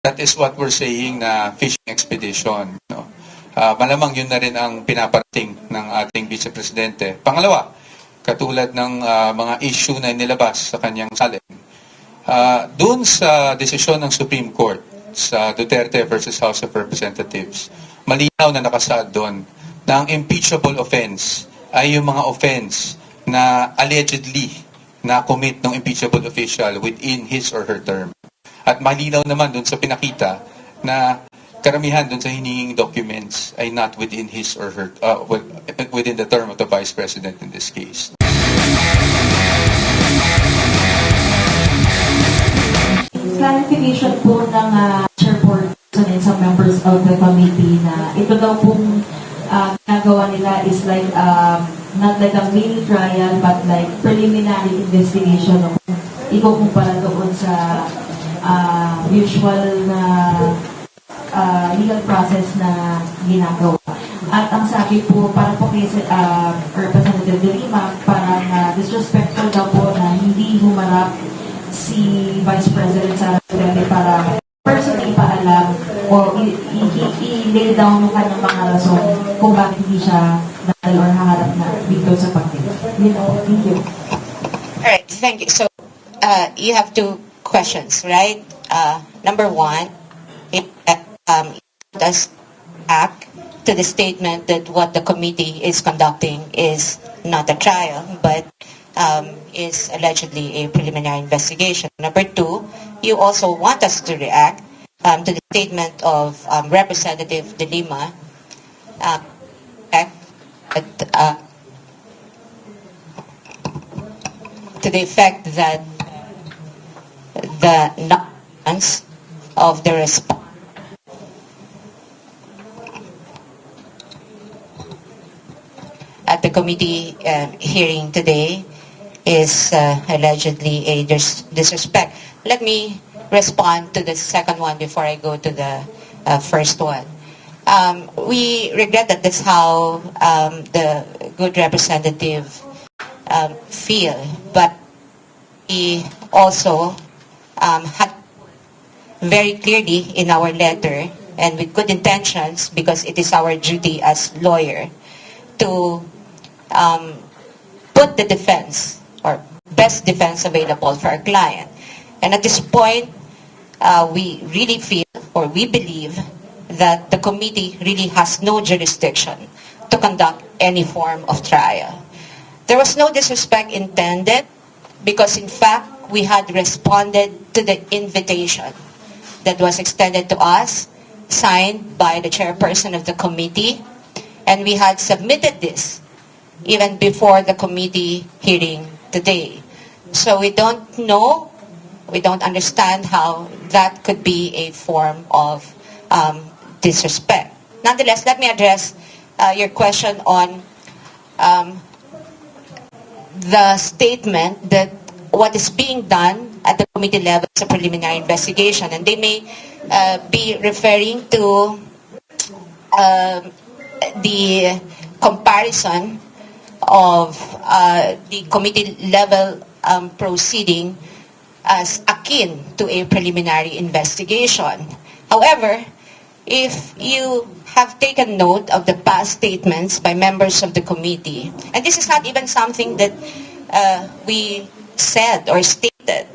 that is what we're saying na fishing expedition. No? Malamang yun na rin ang pinaparating ng ating Vice Presidente. Pangalawa, katulad ng mga issue na nilabas sa kanyang salin, doon sa desisyon ng Supreme Court sa Duterte versus House of Representatives, malinaw na nakasaad doon na ang impeachable offense ay yung mga offense na allegedly na-commit ng impeachable official within his or her term. At malinaw naman doon sa pinakita na karamihan doon sa hinihing documents ay not within his or her, within the term of the Vice President in this case. Clarification po ng chairperson and some members of the committee na ito daw pong ginagawa nila is like not like a mini trial but like preliminary investigation kung ikukumpara doon sa usual na legal process na ginagawa. At ang sabi po, para po kay Representative De Lima, parang disrespectful daw po na hindi humarap si Vice President Sara Duterte para personally paalam o i-lay down yung kanyang mga rason kung bakit hindi siya nadal or haharap na dito sa pagdinig. Thank you. Alright, thank you. So, you have two questions, right? Number one, it does act to the statement that what the committee is conducting is not a trial, but is allegedly a preliminary investigation. Number two, you also want us to react to the statement of Representative De Lima to the effect that the nuance of the response at the committee hearing today is allegedly a disrespect. Let me respond to the second one before I go to the first one. We regret that that's how the good representative feel, but we also had very clearly in our letter and with good intentions, because it is our duty as lawyer to put the defense or best defense available for our client. And at this point, we really feel or we believe that the committee really has no jurisdiction to conduct any form of trial. There was no disrespect intended because in fact, we had responded to the invitation that was extended to us, signed by the chairperson of the committee, and we had submitted this even before the committee hearing today. So we don't know, we don't understand how that could be a form of disrespect. Nonetheless, let me address your question on the statement that what is being done at the committee level is a preliminary investigation, and they may be referring to the comparison of the committee level proceeding as akin to a preliminary investigation. However, if you have taken note of the past statements by members of the committee, and this is not even something that we said or stated,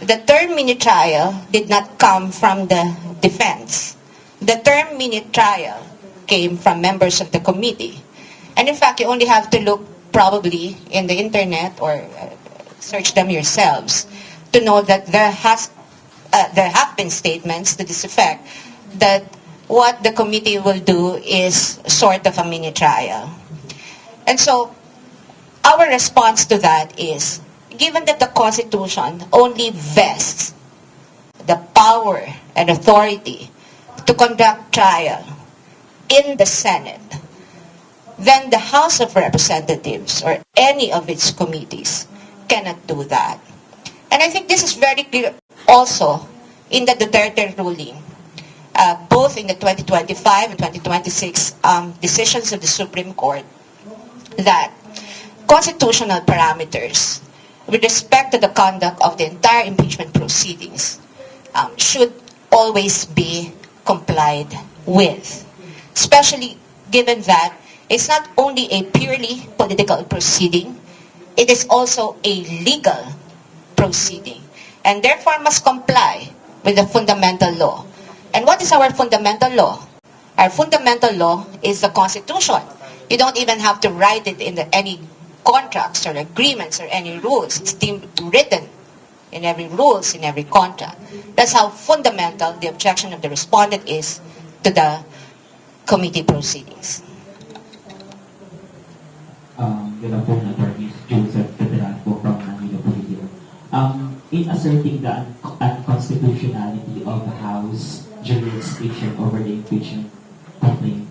the term mini trial did not come from the defense. The term mini trial came from members of the committee. And in fact, you only have to look probably in the internet or search them yourselves to know that there have been statements to this effect that what the committee will do is sort of a mini trial. And so our response to that is, given that the Constitution only vests the power and authority to conduct trial in the Senate, then the House of Representatives or any of its committees cannot do that. And I think this is very clear also in the Duterte ruling, both in the 2025 and 2026 decisions of the Supreme Court, that constitutional parameters with respect to the conduct of the entire impeachment proceedings should always be complied with. Especially given that it's not only a purely political proceeding, it is also a legal proceeding, and therefore must comply with the fundamental law. And what is our fundamental law? Our fundamental law is the Constitution. You don't even have to write it in any contracts or agreements or any rules. It's written in every rules, in every contract. That's how fundamental the objection of the respondent is to the committee proceedings. Good afternoon, Attorney Joseph Veteran po from Manila Police. In asserting the unconstitutionality of the House jurisdiction over the impeachment complaint,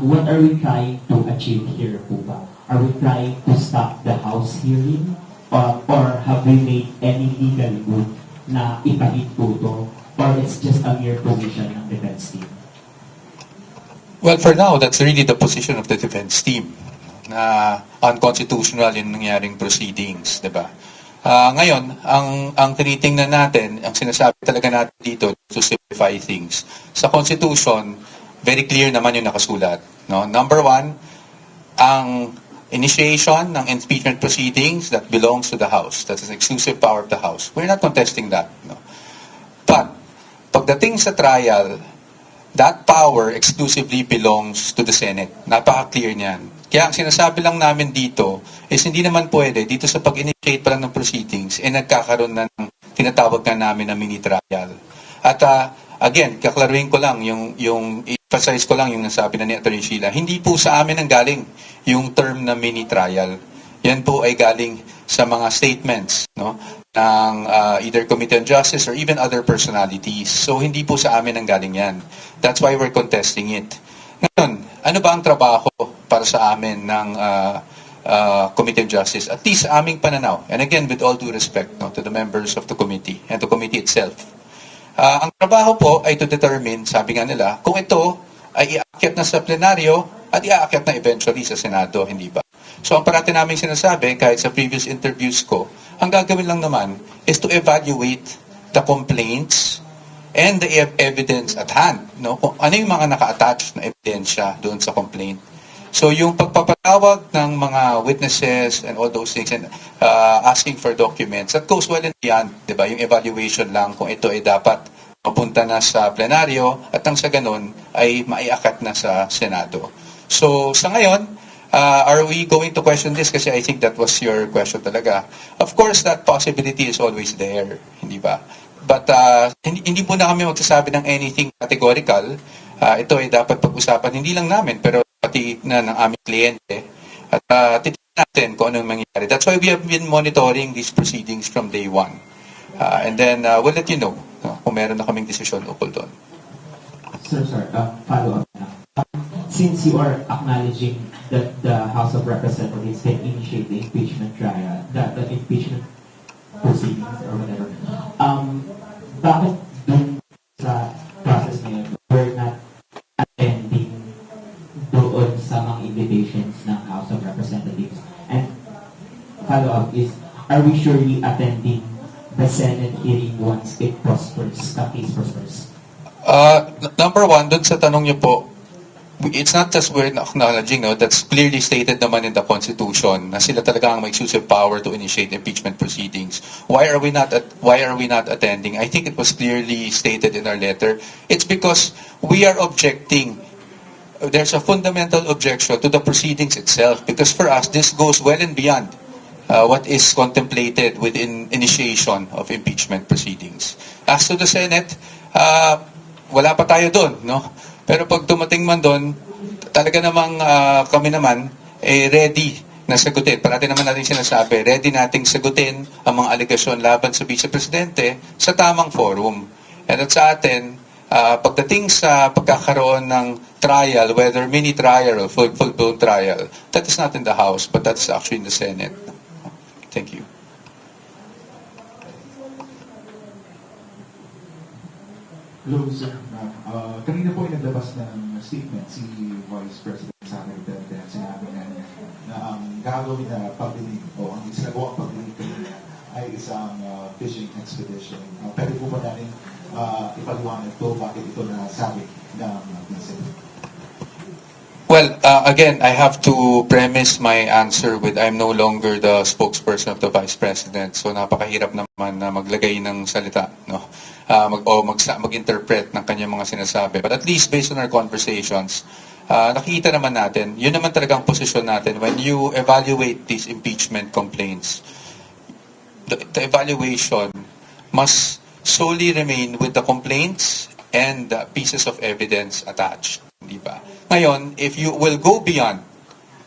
what are we trying to achieve here po ba? Are we trying to stop the House hearing? Or have we made any legal move na ipahid po ito? Or it's just a mere position ng defense team? Well, for now, that's really the position of the defense team na unconstitutional yung nangyaring proceedings, di ba? Ngayon, ang tinitingnan natin, ang sinasabi talaga natin dito to simplify things. Sa Constitution, very clear naman yung nakasulat. No? Number one, ang initiation ng impeachment proceedings that belongs to the House. That is exclusive power of the House. We're not contesting that. No? But, pagdating sa trial, that power exclusively belongs to the Senate. Napaka-clear niyan. Kaya ang sinasabi lang namin dito is hindi naman pwede dito sa pag-initiate pa lang ng proceedings nagkakaroon na ng tinatawag na namin na mini trial. At again, kaklaruhin ko lang yung emphasize ko lang yung nasabi na ni Atty. Sheila. Hindi po sa amin ang galing yung term na mini trial. Yan po ay galing sa mga statements, no, ng either Committee on Justice or even other personalities. So hindi po sa amin ang galing yan. That's why we're contesting it. Ngayon, ano ba ang trabaho para sa amin ng Committee on Justice? At least sa aming pananaw. And again, with all due respect, no, to the members of the committee and the committee itself. Ang trabaho po ay to determine, sabi nga nila, kung ito ay iakyat na sa plenaryo at iakyat na eventually sa Senado, hindi ba? So ang parati namin sinasabi, kahit sa previous interviews ko, ang gagawin lang naman is to evaluate the complaints and the evidence at hand. No? Kung ano yung mga naka-attach na ebidensya doon sa complaint. So yung pagpapatawag ng mga witnesses and all those things and asking for documents, that goes well and beyond, di ba? Yung evaluation lang kung ito ay dapat mapunta na sa plenaryo at nang sa ganun ay maiakat na sa Senado. So sa ngayon, are we going to question this? Kasi I think that was your question talaga. Of course, that possibility is always there, hindi ba? But hindi po na kami magsasabi ng anything categorical. Ito ay dapat pag-usapan, hindi lang namin, pero pati na ng aming kliyente. At titignan natin kung anong mangyayari. That's why we have been monitoring these proceedings from day one. And then we'll let you know kung meron na kaming desisyon ukol doon. Sir, follow up na. Since you are acknowledging that the House of Representatives can initiate the impeachment trial, the impeachment proceedings or whatever, bakit dun sa process na yun, we're not attending doon sa mga invitations ng House of Representatives? And follow-up is, are we surely attending the Senate hearing once it prospers, the case prospers? Number one, dun sa tanong niyo po, it's not just we're acknowledging, no, that's clearly stated naman in the Constitution na sila talaga ang may exclusive power to initiate impeachment proceedings. Why are we not attending? I think it was clearly stated in our letter. It's because we are objecting. There's a fundamental objection to the proceedings itself because for us this goes well and beyond what is contemplated within initiation of impeachment proceedings. As to the Senate, wala pa tayo doon, no? Pero pag dumating man doon, talaga namang kami naman ready na sagutin. Parati naman natin sinasabi, ready nating sagutin ang mga alegasyon laban sa Vice Presidente sa tamang forum. And at sa atin, pagdating sa pagkakaroon ng trial, whether mini trial or full-blown trial, that is not in the House, but that's actually in the Senate. Thank you. Hello, sir. Kanina po ay naglabas ng statement si Vice President Sara Duterte at sinabi nga niya na ang gagawin na pagdinig o ang isinagawang pagdinig kanina ay isang fishing expedition. Pwede po ba natin ipaliwanag to bakit ito nasabi ng President. Well, again, I have to premise my answer with I'm no longer the spokesperson of the Vice President. So napakahirap naman na maglagay ng salita, no? Mag-interpret ng kanyang mga sinasabi. But at least based on our conversations, nakikita naman natin, yun naman talagang posisyon natin when you evaluate these impeachment complaints. The evaluation must solely remain with the complaints and the pieces of evidence attached. Di ba? Ngayon, if you will go beyond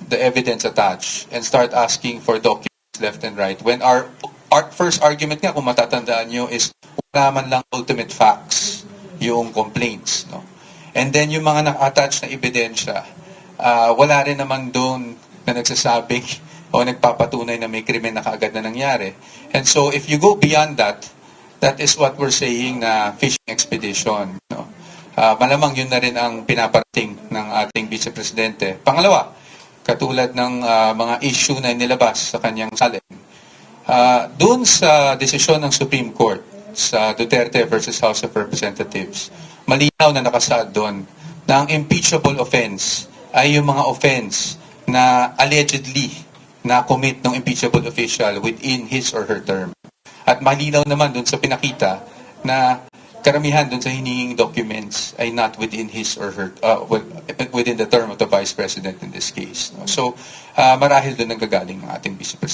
the evidence attached and start asking for documents left and right, when our first argument nga, kung matatandaan nyo, is wala man lang ultimate facts yung complaints. No? And then yung mga naka-attach na ebidensya, wala rin naman doon na nagsasabing o nagpapatunay na may krimen na kaagad na nangyari. And so if you go beyond that, that is what we're saying na fishing expedition. No? Malamang yun na rin ang pinaparating ng ating Vice Presidente. Pangalawa, katulad ng mga issue na nilabas sa kanyang salin, doon sa desisyon ng Supreme Court sa Duterte versus House of Representatives, malinaw na nakasaad doon na ang impeachable offense ay yung mga offense na allegedly na-commit ng impeachable official within his or her term. At malinaw naman doon sa pinakita na karamihan doon sa hinihing documents ay not within his or her, within the term of the Vice President in this case. No? So, marahil doon nanggagaling ang ating Vice President.